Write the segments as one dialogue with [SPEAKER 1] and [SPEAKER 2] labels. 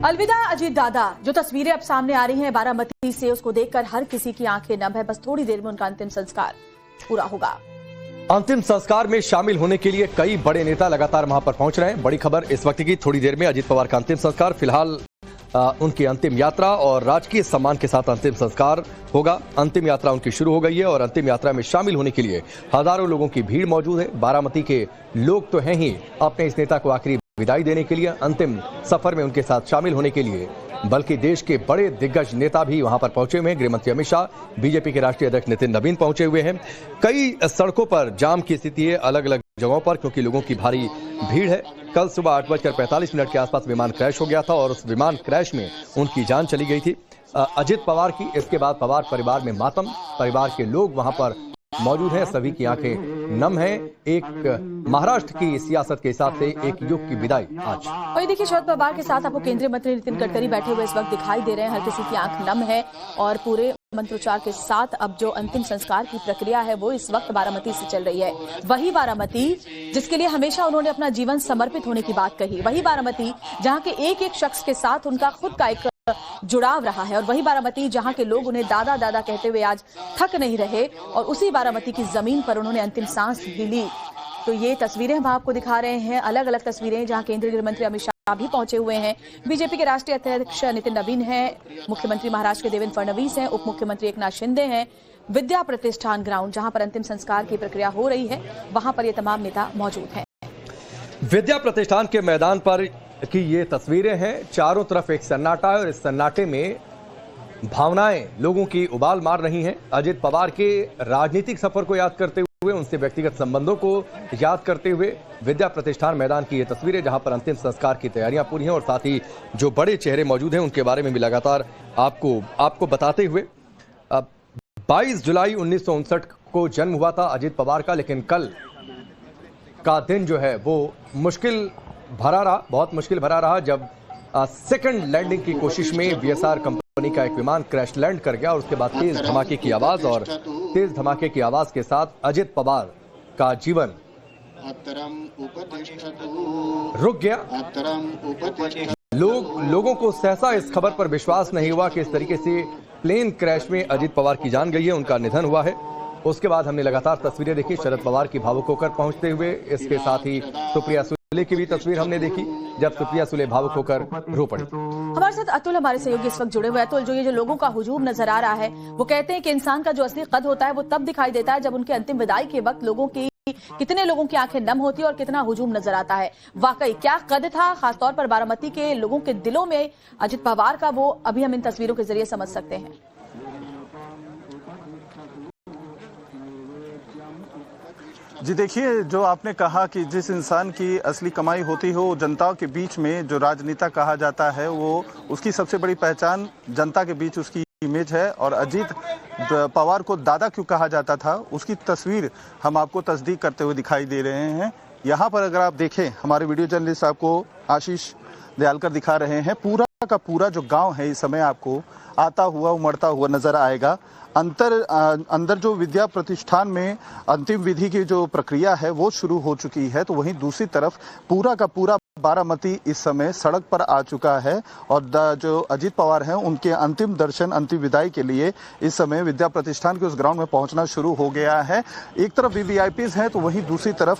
[SPEAKER 1] अलविदा अजीत दादा। जो तस्वीरें अब सामने आ रही हैं बारामती से, उसको देखकर हर किसी की आंखें नम है। बस थोड़ी देर में उनका अंतिम संस्कार पूरा होगा।
[SPEAKER 2] अंतिम संस्कार में शामिल होने के लिए कई बड़े नेता लगातार वहां पर पहुंच रहे हैं। बड़ी खबर इस वक्त की, थोड़ी देर में अजीत पवार का अंतिम संस्कार। फिलहाल उनकी अंतिम यात्रा और राजकीय सम्मान के साथ अंतिम संस्कार होगा। अंतिम यात्रा उनकी शुरू हो गई है और अंतिम यात्रा में शामिल होने के लिए हजारों लोगों की भीड़ मौजूद है। बारामती के लोग तो हैं ही अपने इस नेता को आखिरी विदाई देने के लिए, अंतिम सफर में उनके साथ शामिल होने के लिए, बल्कि देश के बड़े दिग्गज नेता भी वहां पर पहुंचे हुए हैं। गृहमंत्री अमित शाह, बीजेपी के राष्ट्रीय अध्यक्ष नितिन नवीन पहुंचे हुए हैं। कई सड़कों पर जाम की स्थिति है अलग अलग जगहों पर, क्योंकि लोगों की भारी भीड़ है। कल सुबह 8:45 के आसपास विमान क्रैश हो गया था और उस विमान क्रैश में उनकी जान चली गई थी अजित पवार की। इसके बाद पवार परिवार में मातम, परिवार के लोग वहां पर मौजूद हैं, सभी की आंखें नम हैं। एक महाराष्ट्र की सियासत के हिसाब से एक युग की विदाई आज।
[SPEAKER 1] वही देखिए, शरद पवार के साथ आपको केंद्रीय मंत्री नितिन गडकरी बैठे हुए इस वक्त दिखाई दे रहे हैं। हर किसी की आंख नम है और पूरे मंत्रोच्चार के साथ अब जो अंतिम संस्कार की प्रक्रिया है वो इस वक्त बारामती से चल रही है। वही बारामती जिसके लिए हमेशा उन्होंने अपना जीवन समर्पित होने की बात कही, वही बारामती जहां के एक एक शख्स के साथ उनका खुद का एक जुड़ाव रहा है, और वही बारामती जहां के लोग उन्हें दादा दादा कहते हुए आज थक नहीं रहे, और उसी बारामती की जमीन पर उन्होंने अंतिम सांस भी ली। तो ये तस्वीरें हम आपको दिखा रहे हैं, अलग अलग तस्वीरें, जहां केंद्रीय गृह मंत्री अमित शाह भी पहुंचे हुए हैं, बीजेपी के राष्ट्रीय अध्यक्ष नितिन नवीन हैं, मुख्यमंत्री महाराष्ट्र के देवेंद्र फडणवीस हैं, उप मुख्यमंत्री एकनाथ शिंदे हैं। विद्या प्रतिष्ठान ग्राउंड जहां पर अंतिम संस्कार की प्रक्रिया हो रही है, वहां पर ये तमाम नेता मौजूद हैं।
[SPEAKER 2] विद्या प्रतिष्ठान के मैदान पर की ये तस्वीरें हैं। चारों तरफ एक सन्नाटा है और इस सन्नाटे में भावनाएं लोगों की उबाल मार रही हैं। अजित पवार के राजनीतिक सफर को याद करते हुए, उनसे व्यक्तिगत संबंधों को याद करते हुए विद्या प्रतिष्ठान मैदान की ये तस्वीरें, जहां पर अंतिम संस्कार की तैयारियां पूरी हैं और साथ ही जो बड़े चेहरे मौजूद हैं उनके बारे में भी लगातार आपको बताते हुए। 22 जुलाई 1959 को जन्म हुआ था अजित पवार का, लेकिन कल का दिन जो है वो मुश्किल भरा रहा, बहुत मुश्किल भरा रहा, जब सेकंड लैंडिंग की कोशिश में वीएसआर कंपनी का एक विमान क्रैश लैंड कर गया और उसके बाद तेज धमाके की आवाज, और तेज धमाके की आवाज के साथ अजित पवार का जीवन रुक गया। लोगों को सहसा इस खबर पर विश्वास नहीं हुआ कि इस तरीके से प्लेन क्रैश में अजित पवार की जान गई है, उनका निधन हुआ है। उसके बाद हमने लगातार तस्वीरें देखी शरद पवार की भावुक होकर पहुंचते हुए, इसके साथ ही सुप्रिया सुले की भी तस्वीर हमने देखी, जब सुप्रिया सुले भावुक होकर रो पड़ी।
[SPEAKER 1] हमारे साथ अतुल हमारे सहयोगी इस वक्त जुड़े हुए हैं। अतुल, जो ये लोगों का हुजूम नजर आ रहा है, वो कहते हैं कि इंसान का जो असली कद होता है वो तब दिखाई देता है जब उनके अंतिम विदाई के वक्त कितने लोगों की आंखें नम होती है और कितना हुजूम नजर आता है। वाकई क्या कद था, खासतौर पर बारामती के लोगों के दिलों में अजित पवार का, वो अभी हम इन तस्वीरों के जरिए समझ सकते हैं।
[SPEAKER 3] जी देखिए, जो आपने कहा कि जिस इंसान की असली कमाई होती हो, जनता के बीच में जो राजनेता कहा जाता है, वो उसकी सबसे बड़ी पहचान जनता के बीच उसकी इमेज है। और अजीत पवार को दादा क्यों कहा जाता था, उसकी तस्वीर हम आपको तस्दीक करते हुए दिखाई दे रहे हैं। यहाँ पर अगर आप देखें, हमारे वीडियो जर्नलिस्ट आपको आशीष दयालकर दिखा रहे हैं, पूरा का पूरा जो गाँव है इस समय आपको आता हुआ उमड़ता हुआ नजर आएगा। अंदर जो विद्या प्रतिष्ठान में अंतिम विधि की जो प्रक्रिया है वो शुरू हो चुकी है, तो वहीं दूसरी तरफ पूरा का पूरा बारामती इस समय सड़क पर आ चुका है और जो अजित पवार हैं उनके अंतिम दर्शन, अंतिम विदाई के लिए इस समय विद्या प्रतिष्ठान के उस ग्राउंड में पहुंचना शुरू हो गया है। एक तरफ वीवीआईपीज हैं तो वहीं दूसरी तरफ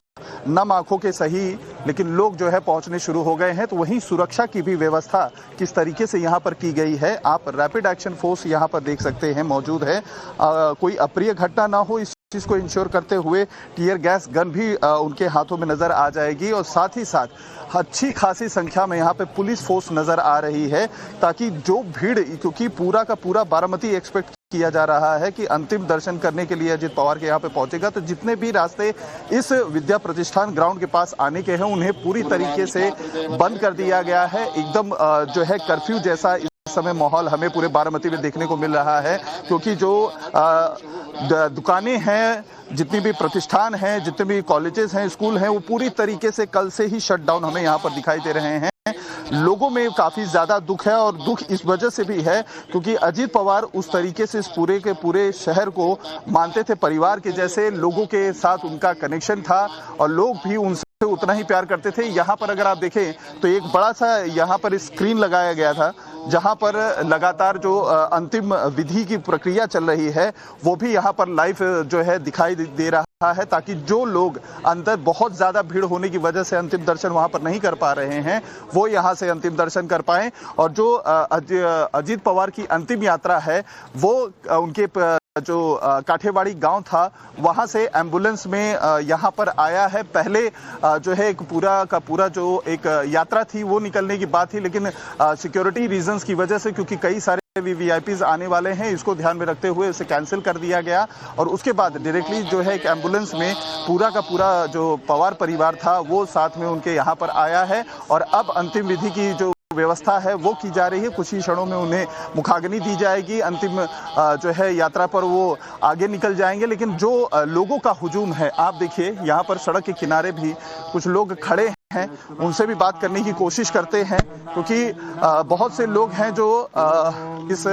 [SPEAKER 3] नम आंखों के सही लेकिन लोग जो है पहुंचने शुरू हो गए हैं। तो वहीं सुरक्षा की भी व्यवस्था किस तरीके से यहां पर की गई है, आप रैपिड एक्शन फोर्स यहां पर देख सकते हैं मौजूद है। कोई अप्रिय घटना ना हो इस चीज को इंश्योर करते हुए टीयर गैस गन भी उनके हाथों में नजर आ जाएगी, और साथ ही साथ अच्छी खासी संख्या में यहाँ पे पुलिस फोर्स नजर आ रही है, ताकि जो भीड़, क्योंकि पूरा का पूरा बारामती एक्सपेक्ट किया जा रहा है कि अंतिम दर्शन करने के लिए अजित पवार के यहाँ पे पहुंचेगा, तो जितने भी रास्ते इस विद्या प्रतिष्ठान ग्राउंड के पास आने के हैं उन्हें पूरी तरीके से बंद कर दिया गया है। एकदम जो है कर्फ्यू जैसा इस समय माहौल हमें पूरे बारामती में देखने को मिल रहा है, क्योंकि जो दुकानें हैं, जितनी भी प्रतिष्ठान हैं, जितने भी कॉलेजेस हैं, स्कूल हैं, वो पूरी तरीके से कल से ही शट डाउन हमें यहाँ पर दिखाई दे रहे हैं। लोगों में काफी ज्यादा दुख है, और दुख इस वजह से भी है क्योंकि अजित पवार उस तरीके से इस पूरे के पूरे शहर को मानते थे परिवार के जैसे, लोगों के साथ उनका कनेक्शन था और लोग भी उनसे उतना ही प्यार करते थे। यहाँ पर अगर आप देखें तो एक बड़ा सा यहाँ पर स्क्रीन लगाया गया था, जहाँ पर लगातार जो अंतिम विधि की प्रक्रिया चल रही है वो भी यहाँ पर लाइव जो है दिखाई दे रहा है, ताकि जो लोग अंदर बहुत ज़्यादा भीड़ होने की वजह से अंतिम दर्शन वहाँ पर नहीं कर पा रहे हैं वो यहाँ से अंतिम दर्शन कर पाएं। और जो अजीत पवार की अंतिम यात्रा है वो उनके जो काठेवाड़ी गांव था वहां से एम्बुलेंस में यहां पर आया है। पहले जो है एक पूरा का पूरा जो एक यात्रा थी वो निकलने की बात थी, लेकिन सिक्योरिटी रीजंस की वजह से, क्योंकि कई सारे वीवीआईपीज आने वाले हैं, इसको ध्यान में रखते हुए उसे कैंसिल कर दिया गया। और उसके बाद डायरेक्टली जो है एक एम्बुलेंस में पूरा का पूरा जो पवार परिवार था वो साथ में उनके यहाँ पर आया है। और अब अंतिम विधि की जो व्यवस्था है वो की जा रही है। कुछ ही क्षणों में उन्हें मुखाग्नि दी जाएगी। अंतिम जो है यात्रा पर वो आगे निकल जाएंगे। लेकिन जो लोगों का हुजूम है, आप देखिए यहाँ पर सड़क के किनारे भी कुछ लोग खड़े हैं, उनसे भी बात करने की कोशिश करते हैं, क्योंकि बहुत से लोग हैं जो इस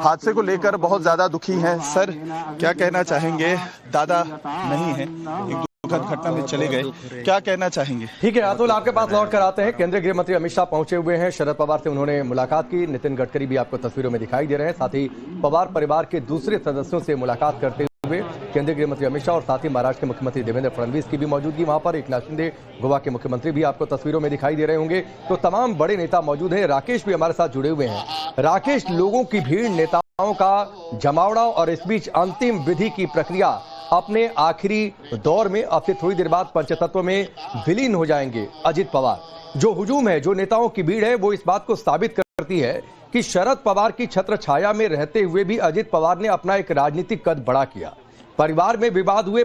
[SPEAKER 3] हादसे को लेकर बहुत ज्यादा दुखी हैं। सर, क्या कहना चाहेंगे? दादा नहीं है, घटना में चले गए, क्या कहना चाहेंगे?
[SPEAKER 2] ठीक है अतुल, आपके पास लौट कर आते हैं। केंद्रीय गृह मंत्री अमित शाह पहुंचे हुए हैं, शरद पवार से उन्होंने मुलाकात की। नितिन गडकरी भी आपको तस्वीरों में दिखाई दे रहे हैं। साथ ही पवार परिवार के दूसरे सदस्यों से मुलाकात करते हुए केंद्रीय गृह मंत्री अमित शाह और साथ ही महाराष्ट्र के मुख्यमंत्री देवेंद्र फडणवीस की भी मौजूदगी वहां पर। एकनाथ शिंदे, गोवा के मुख्यमंत्री भी आपको तस्वीरों में दिखाई दे रहे होंगे। तो तमाम बड़े नेता मौजूद हैं। राकेश भी हमारे साथ जुड़े हुए हैं। राकेश, लोगों की भीड़, नेताओं का जमावड़ा और इस बीच अंतिम विधि की प्रक्रिया अपने आखिरी दौर में, अब से थोड़ी देर बाद पंचतत्व में विलीन हो जाएंगे अजित पवार। जो हुजूम है, जो नेताओं की भीड़ है, वो इस बात को साबित करती है कि शरद पवार की छत्र छाया में रहते हुए भी अजित पवार ने अपना एक राजनीतिक कद बड़ा किया। परिवार में विवाद हुए,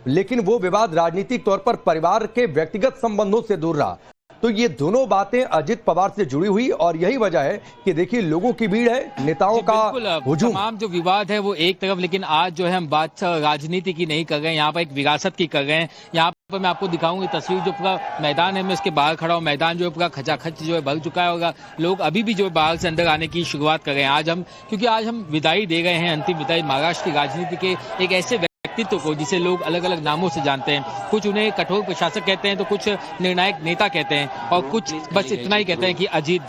[SPEAKER 2] लेकिन वो विवाद राजनीतिक तौर पर परिवार के व्यक्तिगत संबंधों से दूर रहा। तो ये दोनों बातें अजित पवार से जुड़ी हुई, और यही वजह है कि देखिए लोगों की भीड़ है, नेताओं का हुजूम।
[SPEAKER 4] तमाम जो विवाद है वो एक तरफ, लेकिन आज जो है हम बात राजनीति की नहीं कर रहे हैं, यहाँ पर एक विरासत की कर रहे हैं। यहाँ पर मैं आपको दिखाऊंगी तस्वीर, जो पूरा मैदान है, मैं इसके बाहर खड़ा हूँ। मैदान जो है पूरा खचाखच जो है भर चुका है, होगा लोग अभी भी जो है बाहर से अंदर आने की शुरुआत कर रहे हैं। क्योंकि आज हम विदाई दे रहे हैं, अंतिम विदाई महाराष्ट्र की राजनीति के एक ऐसे व्यक्तित्व को जिसे लोग अलग अलग नामों से जानते हैं। कुछ उन्हें कठोर प्रशासक कहते हैं, तो कुछ निर्णायक नेता कहते हैं, और कुछ बस इतना ही कहते हैं कि अजीत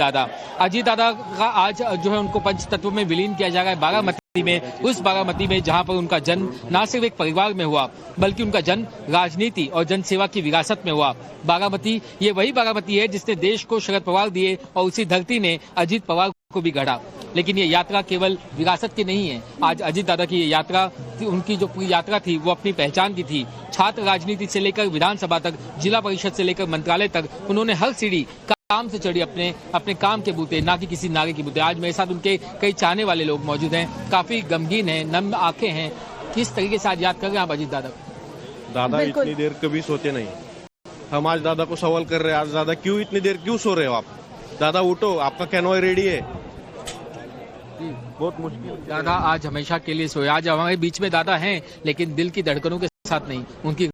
[SPEAKER 4] दादा का आज जो है उनको पंचतत्व में विलीन किया जा रहा है बारामती में। उस बारामती में जहां पर उनका जन्म न सिर्फ एक परिवार में हुआ, बल्कि उनका जन्म राजनीति और जनसेवा की विरासत में हुआ। बारामती, ये वही बारामती है जिसने देश को शरद पवार दिए, और उसी धरती ने अजीत पवार को भी गढ़ा। लेकिन ये यात्रा केवल विरासत की नहीं है। आज अजीत दादा की ये यात्रा, उनकी जो पूरी यात्रा थी वो अपनी पहचान की थी। छात्र राजनीति से लेकर विधानसभा तक, जिला परिषद से लेकर मंत्रालय तक, उन्होंने हर सीढ़ी काम से चढ़ी अपने काम के बूते, ना कि किसी नारे के बूते। आज मेरे साथ उनके कई चाहने वाले लोग मौजूद हैं, काफी गमगीन हैं, नम आंखें हैं। किस तरीके से आज याद कर रहे हैं आप अजीत दादा?
[SPEAKER 5] दादा इतनी देर कभी सोते नहीं। हम आज दादा को सवाल कर रहे हैं, आज दादा क्यों इतनी देर क्यों सो रहे हो आप? दादा उठो, आपका कैनोय रेडी है। बहुत मुश्किल।
[SPEAKER 4] दादा आज हमेशा के लिए सोए। आज हमारे बीच में दादा हैं, लेकिन दिल की धड़कनों के साथ नहीं। उनकी